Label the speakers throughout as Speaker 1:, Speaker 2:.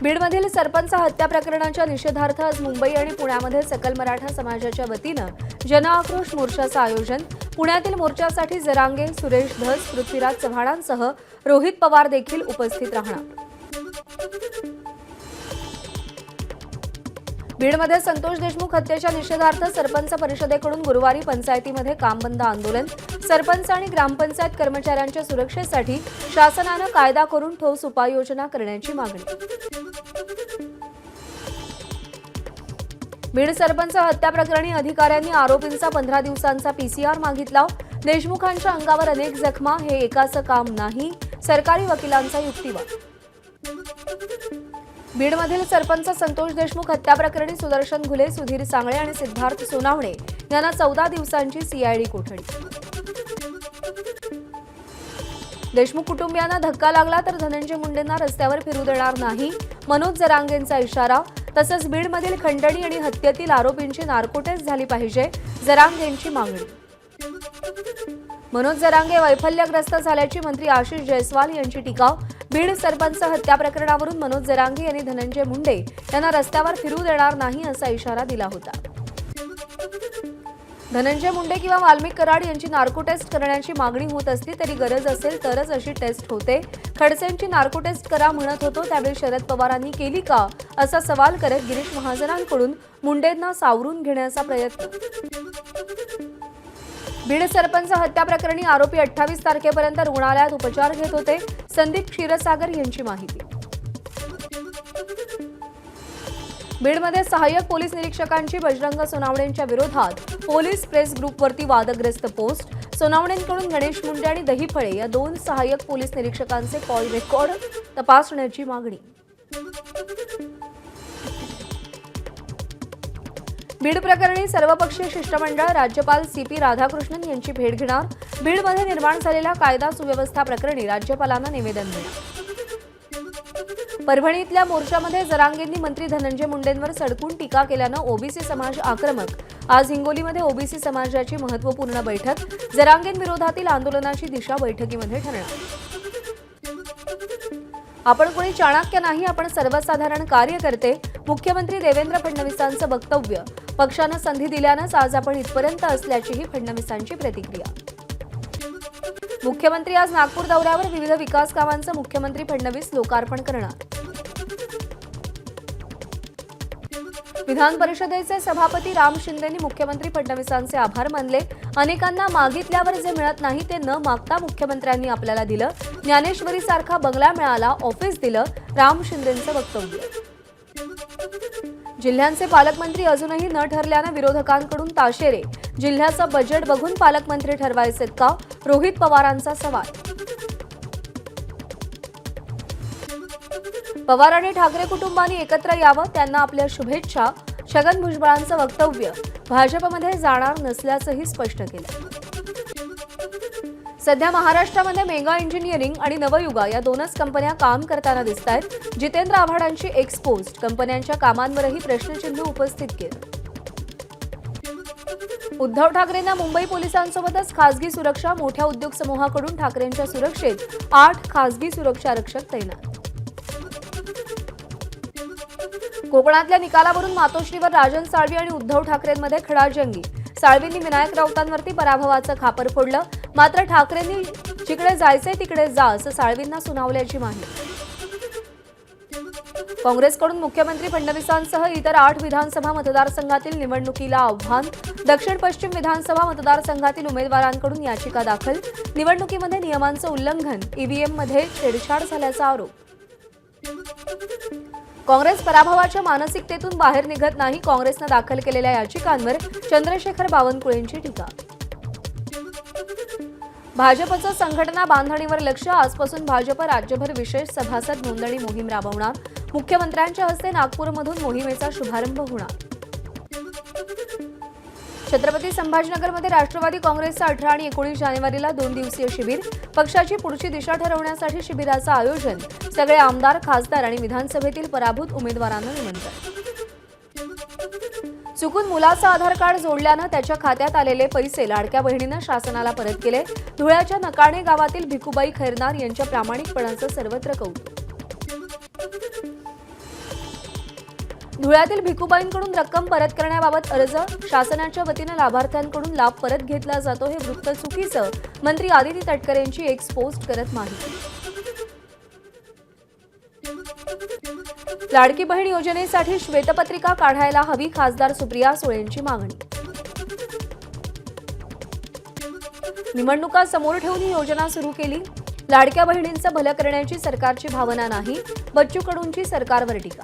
Speaker 1: बीडमधील सरपंच हत्या प्रकरणाच्या निषेधार्थ आज मुंबई आणि पुण्यामध्ये सकल मराठा समाजाच्या वतीनं जनआक्रोश मोर्चाचं आयोजन। पुण्यातील मोर्चासाठी जरांगे, सुरेश धस, पृथ्वीराज चव्हाणांसह रोहित पवार देखील उपस्थित राहणार। बीडमध्ये संतोष देशमुख हत्येच्या निषेधार्थ सरपंच परिषदेकडून गुरुवारी पंचायतीमध्ये कामबंद आंदोलन। सरपंच आणि ग्रामपंचायत कर्मचाऱ्यांच्या सुरक्षेसाठी शासनानं कायदा करून ठोस उपाययोजना करण्याची मागणी। बीड सरपंच हत्या प्रकरणी अधिकाऱ्यांनी आरोपींचा 15 दिवसांचा पीसीआर मागितला। देशमुखांच्या अंगावर अनेक जखमा, हे एकाचं काम नाही, सरकारी वकिलांचा युक्तिवाद। बीडमधील सरपंच संतोष देशमुख हत्या प्रकरणी सुदर्शन घुले, सुधीर सांगळे आणि सिद्धार्थ सोनावणे यांना 14 दिवसांची सीआयडी कोठडी। देशमुख कुटुंबियांना धक्का लागला तर धनंजय मुंडेंना रस्त्यावर फिरू देणार नाही, मनोज जरांगेंचा इशारा। तसंच बीडमधील खंडणी आणि हत्येतील आरोपींची नार्को टेस्ट झाली पाहिजे, जरांगेंची मागणी। मनोज जरांगे वैफल्यग्रस्त झाल्याची मंत्री आशिष जयस्वाल यांची टीका। बीड सरपंच हत्या प्रकरणावरून मनोज जरांगे यांनी धनंजय मुंडे यांना रस्त्यावर फिरू देणार नाही असा इशारा दिला होता। धनंजय मुंडे किंवा वाल्मिक कराड यांची नार्को टेस्ट करण्याची मागणी होत असली तरी गरज असेल तरच अशी टेस्ट होते। खडसेंची नार्को टेस्ट करा म्हणत होतो त्यावेळी शरद पवारांनी केली का असा सवाल करत गिरीश महाजनांकडून मुंडेंना सावरून घेण्याचा प्रयत्न। बीड सरपंच हत्या प्रकरणी आरोपी 28 तारखेपर्यंत रुग्णालयात उपचार घेत होते, संदीप क्षीरसागर यांची माहिती। बीडमध्ये सहाय्यक पोलीस निरीक्षकांची बजरंग सोनावणेंच्या विरोधात पोलीस प्रेस ग्रुपवरती वादग्रस्त पोस्ट। सोनावणेंकडून गणेश मुंडे आणि दहीफळे या 2 सहाय्यक पोलीस निरीक्षकांचे कॉल रेकॉर्ड तपासण्याची मागणी। बीड प्रकरणी सर्वपक्षीय शिष्टमंडळ राज्यपाल सीपी राधाकृष्णन यांची भेट घेणार। बीडमध्ये निर्माण झालेल्या कायदा सुव्यवस्था प्रकरणी राज्यपालांना निवेदन देणार। परभणीतल्या मोर्चामध्ये जरांगेंनी मंत्री धनंजय मुंडेंवर सडकून टीका केल्यानं ओबीसी समाज आक्रमक। आज हिंगोलीमध्ये ओबीसी समाजाची महत्त्वपूर्ण बैठक, जरांगेंविरोधातील आंदोलनाची दिशा बैठकीमध्ये ठरणार। आपण कोणी चाणक्य नाही, आपण सर्वसाधारण कार्यकर्ते, मुख्यमंत्री देवेंद्र फडणवीसांचं वक्तव्य। पक्षानं संधी दिल्यानंच आज आपण इथपर्यंत असल्याचीही फडणवीसांची प्रतिक्रिया। मुख्यमंत्री आज नागपूर दौऱ्यावर, विविध विकास कामांचं मुख्यमंत्री फडणवीस लोकार्पण करणार। विधान परिषदेचे सभापती राम शिंदेंनी मुख्यमंत्री फडणवीसांचे आभार मानले। अनेकांना मागितल्यावर जे मिळत नाही ते न मागता मुख्यमंत्र्यांनी आपल्याला दिलं, ज्ञानेश्वरीसारखा बंगला मिळाला, ऑफिस दिलं, राम शिंदेंचं वक्तव्य। जिल्ह्यांचे पालकमंत्री अजूनही न ठरल्यानं विरोधकांकडून ताशेरे, जिल्ह्याचं बजेट बघून पालकमंत्री ठरवायचे का, रोहित पवारांचा सवाल। पवार आणि ठाकरे कुटुंबांनी एकत्र यावं, त्यांना आपल्या शुभेच्छा। छगन भुजबळांचं वक्तव्य, भाजपमध्ये जाणार नसल्याचंही स्पष्ट केलं। सध्या महाराष्ट्रामध्ये मेगा इंजिनिअरिंग आणि नवयुगा या 2च कंपन्या काम करताना दिसतायत। जितेंद्र आव्हाडांची एक्सपोस्ट, कंपन्यांच्या कामांवरही प्रश्नचिन्ह उपस्थित केलं। उद्धव ठाकरेंना मुंबई पोलिसांसोबतच खासगी सुरक्षा, मोठ्या उद्योग समूहाकडून ठाकरेंच्या सुरक्षेत 8 खासगी सुरक्षा रक्षक तैनात। कोकणातल्या निकालावरून मातोश्रीवर राजन साळवी आणि उद्धव ठाकरेंमध्ये खडाजंगी। साळवींनी विनायक राऊतांवरती पराभवाचं खापर फोडलं, मात्र ठाकरेंनी जिकडे जायचंय तिकडे जा असं साळवींना सुनावल्याची माहिती। काँग्रेसकडून मुख्यमंत्री फडणवीसांसह इतर 8 विधानसभा मतदारसंघातील निवडणुकीला आव्हान। दक्षिण पश्चिम विधानसभा मतदारसंघातील उमेदवारांकडून याचिका दाखल। निवडणुकीमध्ये नियमांचं उल्लंघन, ईव्हीएममध्ये छेडछाड झाल्याचा आरोप। काँग्रेस पराभवाच्या मानसिकतेतून बाहेर निघत नाही, काँग्रेसनं दाखल केलेल्या याचिकांवर चंद्रशेखर बावनकुळेंची टीका। भाजपचं संघटना बांधणीवर लक्ष, आजपासून भाजप राज्यभर विशेष सभासद नोंदणी मोहीम राबवणार। मुख्यमंत्र्यांच्या हस्ते नागपूरमधून मोहिमेचा शुभारंभ होणार। छत्रपती संभाजीनगरमध्ये राष्ट्रवादी काँग्रेसचं 18 आणि 19 जानेवारीला 2 दिवसीय शिबिर। पक्षाची पुढची दिशा ठरवण्यासाठी शिबिराचं आयोजन। सगळे आमदार, खासदार आणि विधानसभेतील पराभूत उमेदवारांना निमंत्रण। चुकून मुलाचं आधार कार्ड जोडल्यानं त्याच्या खात्यात आलेले पैसे लाडक्या बहिणीनं शासनाला परत केले। धुळ्याच्या नकाणे गावातील भिकुबाई खैरनार यांच्या प्रामाणिकपणाचं सर्वत्र कौतुक। धुळ्यातील भिकुबाईंकडून रक्कम परत करण्याबाबत अर्ज, शासनाच्या वतीने लाभार्थ्यांकडून लाभ परत घेतला जातो हे वृत्त चुकीचं, मंत्री आदिती तटकरे यांची एक्स पोस्ट करत माहिती. लाडकी बहीण योजनेसाठी श्वेतपत्रिका काढायला हवी, खासदार सुप्रिया सुळेंची मागणी. निवडणुका समोर ठेवून ही योजना सुरू केली. लाडक्या बहिणींचं भलं करण्याची सरकारची भावना नाही, बच्चू कडूंची सरकारवर टीका.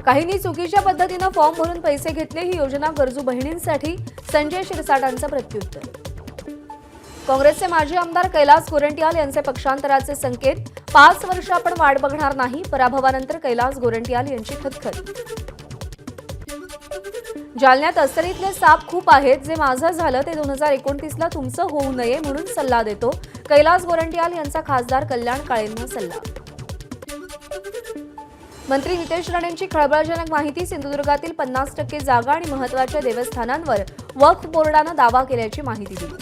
Speaker 1: काहींनी चुकीच्या पद्धतीनं फॉर्म भरून पैसे घेतले, ही योजना गरजू बहिणींसाठी, संजय शिरसाटांचं प्रत्युत्तर. काँग्रेसचे माजी आमदार कैलास गोरंट्याल यांचे पक्षांतराचे संकेत, 5 वर्ष आपण वाट बघणार नाही, पराभवानंतर कैलास गोरंट्याल यांची खतखत. जालन्यात अस्तरीतले साप खूप आहेत, जे माझं झालं ते 2029ला तुमचं होऊ नये म्हणून सल्ला देतो, कैलास गोरंट्याल यांचा खासदार कल्याण काळेंना सल्ला. मंत्री नितेश राणेंची खळबळजनक माहिती, सिंधुदुर्गातील 50% जागा आणि महत्त्वाच्या देवस्थानांवर वक्फ बोर्डानं दावा केल्याची माहिती दिली.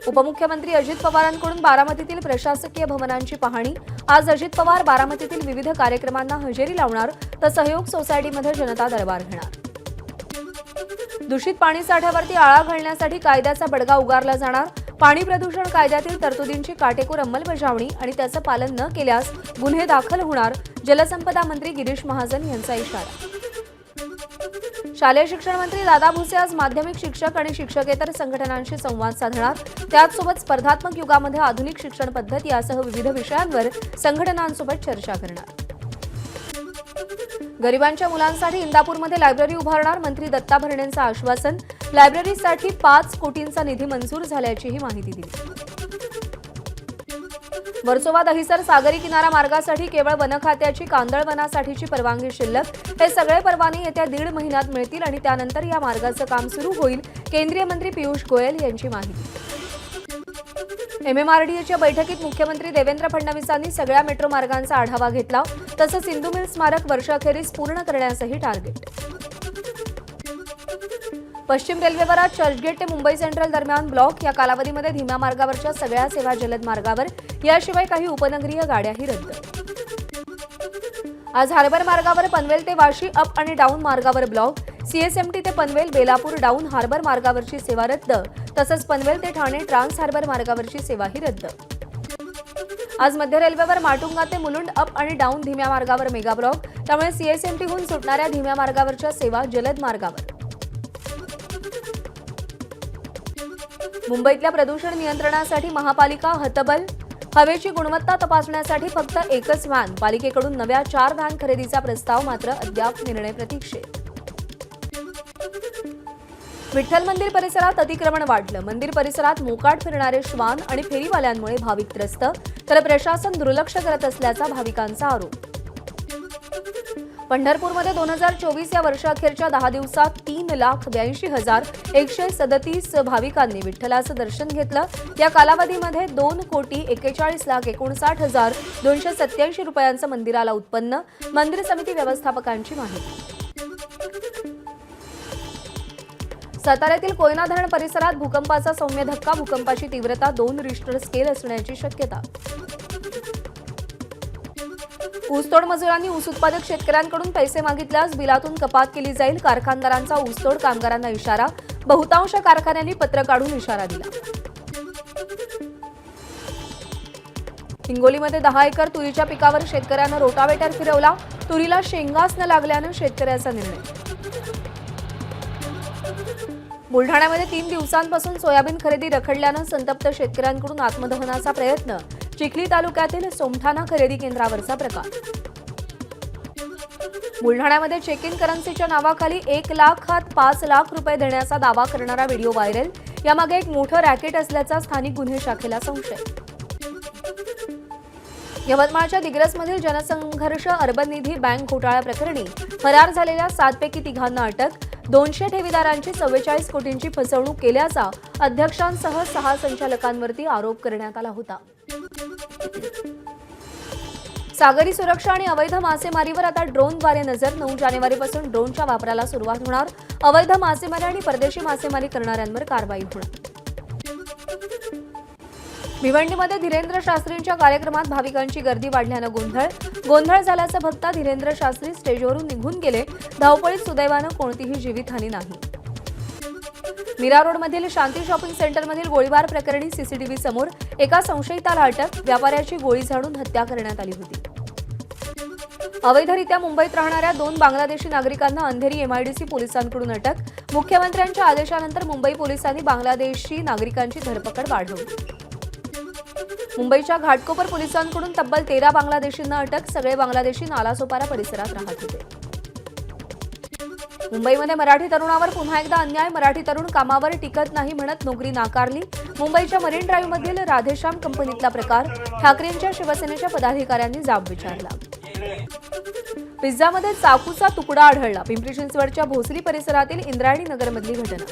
Speaker 1: उपमुख्यमंत्री अजित पवारांकडून बारामतीतील प्रशासकीय भवनांची पाहणी, आज अजित पवार बारामतीतील विविध कार्यक्रमांना हजेरी लावणार, तर सहयोग सोसायटीमध्ये जनता दरबार घेणार. दूषित पाणीसाठ्यावरती आळा घालण्यासाठी कायद्याचा बडगा उगारला जाणार, पाणी प्रदूषण कायद्यातील तरतुदींची काटेकोर अंमलबजावणी आणि त्याचं पालन न केल्यास गुन्हे दाखल होणार, जलसंपदा मंत्री गिरीश महाजन यांचा इशारा. शालेय शिक्षण मंत्री दादा भुसे आज माध्यमिक शिक्षक आणि शिक्षकेतर संघटनांशी संवाद साधणार, त्याचसोबत स्पर्धात्मक युगामध्ये आधुनिक शिक्षण पद्धती यासह विविध विषयांवर संघटनांसोबत चर्चा करणार. गरिबांच्या मुलांसाठी इंदापूरमध्ये लायब्ररी उभारणार, मंत्री दत्ता भरणेंचं आश्वासन, लायब्ररीसाठी 5 कोटींचा निधी मंजूर झाल्याचीही माहिती दिली. वर्सोवा दहिसर सागरी किनारा मार्गासाठी केवळ वन खात्याची कांदळवनासाठीची परवानगी शिल्लक, हे सगळे परवाने येत्या 1.5 महिन्यात मिळतील आणि त्यानंतर या मार्गाचं काम सुरू होईल, केंद्रीय मंत्री पियुष गोयल यांची माहिती. MMRDAच्या बैठकीत मुख्यमंत्री देवेंद्र फडणवीसांनी सगळ्या मेट्रो मार्गांचा आढावा घेतला, तसंच इंदू मिल स्मारक वर्षाखेरीस पूर्ण करण्यासही टार्गेट. पश्चिम रेल्वेवर आज चर्चगेट ते मुंबई सेंट्रल दरम्यान ब्लॉक, या कालावधीमध्ये धीम्या मार्गावरच्या सगळ्या सेवा जलद मार्गावर, याशिवाय काही उपनगरीय गाड्याही रद्द. आज हार्बर मार्गावर पनवेल ते वाशी अप आणि डाऊन मार्गावर ब्लॉक, CSMT ते पनवेल बेलापूर डाऊन हार्बर मार्गावरची सेवा रद्द, तसंच पनवेल ते ठाणे ट्रान्स हार्बर मार्गावरची सेवाही रद्द. आज मध्य रेल्वेवर माटुंगा ते मुलुंड अप आणि डाऊन धीम्या मार्गावर मेगा ब्लॉक, त्यामुळे CSMTहून सुटणाऱ्या धीम्या मार्गावरच्या सेवा जलद मार्गावर. मुंबईतल्या प्रदूषण नियंत्रणासाठी महापालिका हतबल, हवेची गुणवत्ता तपासण्यासाठी फक्त एकच व्हॅन, पालिकेकडून नव्या 4 व्हॅन खरेदीचा प्रस्ताव, मात्र अद्याप निर्णय प्रतीक्षेत. विठ्ठल मंदिर परिसरात अतिक्रमण वाढलं, मंदिर परिसरात मोकाट फिरणारे श्वान आणि फेरीवाल्यांमुळे भाविक त्रस्त, तर प्रशासन दुर्लक्ष करत असल्याचा भाविकांचा आरोप. पंढरपूरमध्ये 2024 या वर्षाअखेरच्या 10 दिवसात 3,82,137 भाविकांनी विठ्ठलाचं दर्शन घेतलं. या कालावधीमध्ये 2,41,59,287 रुपयांचं मंदिराला उत्पन्न, मंदिर समिती व्यवस्थापकांची माहिती. साताऱ्यातील कोयना धरण परिसरात भूकंपाचा सौम्य धक्का, भूकंपाची तीव्रता 2 रिश्टर स्केल असण्याची शक्यता. ऊसतोड मजुरांनी ऊस उत्पादक शेतकऱ्यांकडून पैसे मागितल्यास बिलातून कपात केली जाईल, कारखानदारांचा ऊसतोड कामगारांना इशारा, बहुतांश कारखान्यांनी पत्र काढून इशारा दिला. हिंगोलीमध्ये 10 एकर तुरीच्या पिकावर शेतकऱ्यानं रोटावेटर फिरवला, तुरीला शेंगाच न लागल्यानं शेतकऱ्याचा निर्णय. बुलढाण्यामध्ये 3 दिवसांपासून सोयाबीन खरेदी रखडल्यानं संतप्त शेतकऱ्यांकडून आत्मदहनाचा प्रयत्न, चिखली तालुक्यातील सोमठाणा खरेदी केंद्रावरचा प्रकार. बुलढाण्यामध्ये चेक इन करन्सीच्या नावाखाली 1 लाखात 5 लाख रुपये देण्याचा दावा करणारा व्हिडिओ व्हायरल, यामागे एक मोठं रॅकेट असल्याचा स्थानिक गुन्हे शाखेला संशय. यवतमाळच्या दिग्रसमधील जनसंघर्ष अर्बन निधी बँक घोटाळा प्रकरणी फरार झालेल्या 7 पैकी 3 अटक, 200 ठेवीदारांची 44 कोटींची फसवणूक केल्याचा अध्यक्षांसह 6 संचालकांवरती आरोप करण्यात आला होता. सागरी सुरक्षा आणि अवैध मासेमारीवर आता ड्रोनद्वारे नजर, 9 जानेवारीपासून ड्रोनच्या वापराला सुरुवात होणार, अवैध मासेमारी आणि परदेशी मासेमारी करणाऱ्यांवर कारवाई होणार. भिवंडीमध्ये धीरेंद्र शास्त्रींच्या कार्यक्रमात भाविकांची गर्दी वाढल्यानं गोंधळ झाल्याचं बघता धीरेंद्र शास्त्री स्टेजवरून निघून गेले. धावपळीत सुदैवानं कोणतीही जीवितहानी नाही. मीरा रोडमधील शांती शॉपिंग सेंटरमधील गोळीबार प्रकरणी सीसीटीव्ही समोर एका संशयिताला अटक. व्यापाऱ्याची गोळी झाडून हत्या करण्यात आली होती. अवैधरित्या मुंबईत राहणाऱ्या 2 बांगलादेशी नागरिकांना अंधेरी एमआयडीसी पोलिसांकडून अटक. मुख्यमंत्र्यांच्या आदेशानंतर मुंबई पोलिसांनी बांगलादेशी नागरिकांची धरपकड वाढवली. मुंबईच्या घाटकोपर पोलिसांकडून तब्बल 13 बांगलादेशींना अटक. सगळे बांगलादेशी नालासोपारा परिसरात राहत होते. मुंबईमध्ये मराठी तरुणावर पुन्हा एकदा अन्याय. मराठी तरुण कामावर टिकत नाही म्हणत नोकरी नाकारली. मुंबईच्या मरीन ड्राईव्हमधील राधेश्याम कंपनीतला प्रकार. ठाकरेंच्या शिवसेनेच्या पदाधिकाऱ्यांनी जाब विचारला. पिझ्झामध्ये चाकूचा तुकडा आढळला. पिंपरी चिंचवडच्या भोसरी परिसरातील इंद्रायणी नगरमधली घटना.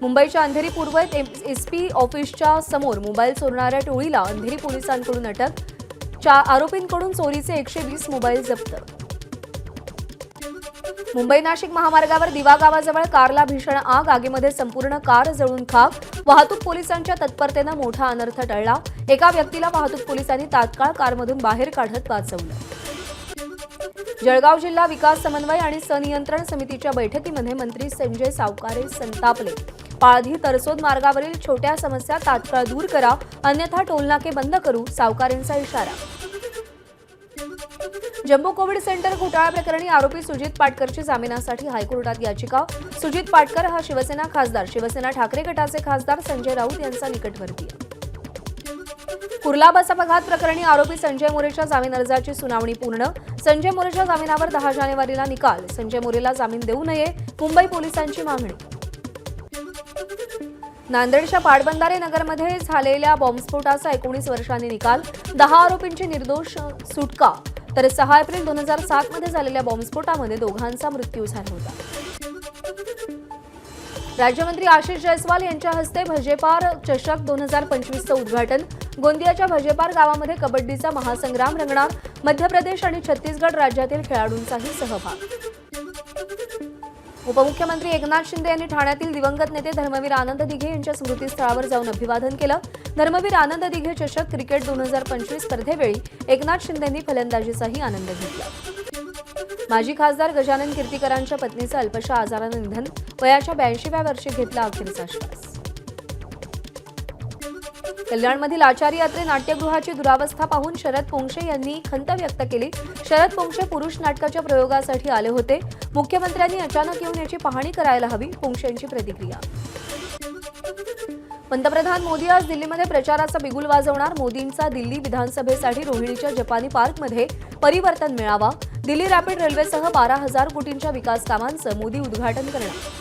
Speaker 1: मुंबईच्या अंधेरी पूर्वेत एसपी ऑफिसच्या समोर मोबाईल चोरणाऱ्या टोळीला अंधेरी पोलिसांकडून अटक. आरोपींकडून चोरीचे 120 मोबाईल जप्त. मुंबई नाशिक महामार्गावर दिवा गावाजवळ कारला भीषण आग. आगीमध्ये संपूर्ण कार जळून खाक. वाहतूक पोलिसांच्या तत्परतेनं मोठा अनर्थ टळला. एका व्यक्तीला वाहतूक पोलिसांनी तात्काळ कारमधून बाहेर काढत वाचवलं. जळगाव जिल्हा विकास समन्वय आणि संनियंत्रण समितीच्या बैठकीमध्ये मंत्री संजय सावकारे संतापले. पाळधी तरसोद मार्गावरील छोट्या समस्या तात्काळ दूर करा, अन्यथा टोलनाके बंद करू, सावकारेंचा इशारा. जम्बो कोविड सेंटर घोटाळा प्रकरणी आरोपी सुजित पाटकरची जामिनासाठी हायकोर्टात याचिका. सुजित पाटकर हा शिवसेना खासदार, शिवसेना ठाकरे गटाचे खासदार संजय राऊत यांचा निकटवर्तीय. कुर्ला बस अपघात प्रकरणी आरोपी संजय मोरेच्या जामीन अर्जाची सुनावणी पूर्ण. संजय मोरेच्या जामिनावर 10 जानेवारीला निकाल. संजय मोरेला जामीन देऊ नये, मुंबई पोलिसांची मागणी. नांदेडच्या पाटबंधारे नगरमध्ये झालेल्या बॉम्बस्फोटाचा 19 वर्षांनी निकाल. 10 आरोपींची निर्दोष सुटका. तर 6 एप्रिल 2007 मध्ये झालेल्या बॉम्बस्फोटामध्ये दोघांचा मृत्यू झाला होता. राज्यमंत्री आशिष जयस्वाल यांच्या हस्ते भजेपार चषक 2025चं उद्घाटन. गोंदियाच्या भजेपार गावामध्ये कबड्डीचा महासंग्राम रंगणार. मध्य प्रदेश आणि छत्तीसगड राज्यातील खेळाडूंचाही सहभाग. उपमुख्यमंत्री एकनाथ शिंदे यांनी ठाण्यातील दिवंगत नेते धर्मवीर आनंद दिघे यांच्या स्मृतीस्थळावर जाऊन अभिवादन केलं. धर्मवीर आनंद दिघे चषक क्रिकेट 2025 स्पर्धेवेळी एकनाथ शिंदेंनी फलंदाजीचाही आनंद घेतला. माजी खासदार गजानन कीर्तीकरांच्या पत्नीचं अल्पशा आजारानं निधन. वयाच्या 82व्या वर्षी घेतला अखेरचा श्वास. कल्याणमधील आचार्य यात्रे नाट्यगृहाची दुरावस्था पाहून शरद पोंक्षे यांनी खंत व्यक्त केली. शरद पोंक्षे पुरुष नाटकाच्या प्रयोगासाठी आले होते. मुख्यमंत्र्यांनी अचानक येऊन याची पाहणी करायला हवी, पोंक्षेंची प्रतिक्रिया. पंतप्रधान मोदी आज दिल्लीमध्ये प्रचाराचा बिगुल वाजवणार. मोदींचा दिल्ली विधानसभेसाठी रोहिणीच्या जपानी पार्कमध्ये परिवर्तन मेळावा. दिल्ली रॅपिड रेल्वेसह 12,000 कोटींच्या विकास कामांचं मोदी उद्घाटन करणार.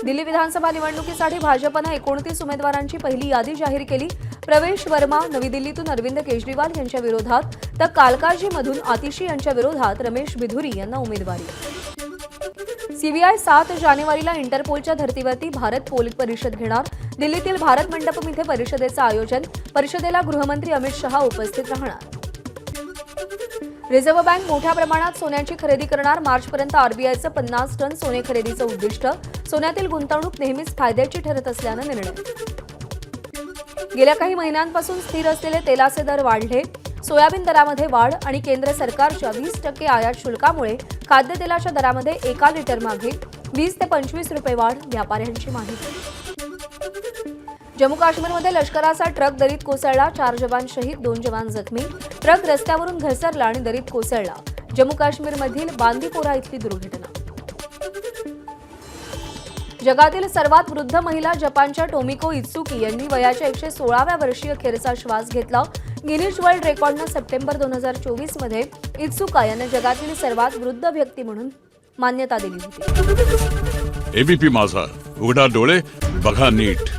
Speaker 1: दिल्ली विधानसभा निवडणुकीसाठी भाजपनं 29 उमेदवारांची पहिली यादी जाहीर केली. प्रवेश वर्मा नवी दिल्लीतून अरविंद केजरीवाल यांच्या विरोधात, तर कालकाजीमधून आतिशी यांच्या विरोधात रमेश बिधुरी यांना उमेदवारी. सीबीआय 7 जानेवारीला इंटरपोलच्या धर्तीवरती भारत पोल परिषद घेणार. दिल्लीतील भारत मंडपम इथे परिषदेचं आयोजन. परिषदेला गृहमंत्री अमित शहा उपस्थित राहणार. रिझर्व्ह बँक मोठ्या प्रमाणात सोन्याची खरेदी करणार. मार्चपर्यंत आरबीआयचं 50 टन सोने खरेदीचं उद्दिष्ट. सोन्यातील गुंतवणूक नेहमीच फायद्याची ठरत असल्यानं निर्णय. गेल्या काही महिन्यांपासून स्थिर असलेले तेलाचे दर वाढले. सोयाबीन दरामध्ये वाढ आणि केंद्र सरकारच्या 20% आयात शुल्कामुळे खाद्यतेलाच्या दरामध्ये 1 लिटर मागे 20 ते 25 रुपये वाढ. व्यापाऱ्यांची माहिती. जम्मू काश्मीरमध्ये लष्कराचा ट्रक दरीत कोसळला. 4 जवान शहीद, 2 जवान जखमी. ट्रक रस्त्यावरून घसरला आणि दरीत कोसळला. जम्मू काश्मीरमधील बांदीपोरा इथली दुर्घटना. जगातील सर्वात वृद्ध महिला जपानच्या टोमिको इत्सुकी यांनी वयाच्या 116व्या वर्षी अखेरचा श्वास घेतला. गिनीज वर्ल्ड रेकॉर्डनं सप्टेंबर 2024 मध्ये इत्सुका यांना जगातील सर्वात वृद्ध व्यक्ती म्हणून मान्यता दिली होती.
Speaker 2: एबीपी माझा, उघडा डोळे बघा नीट.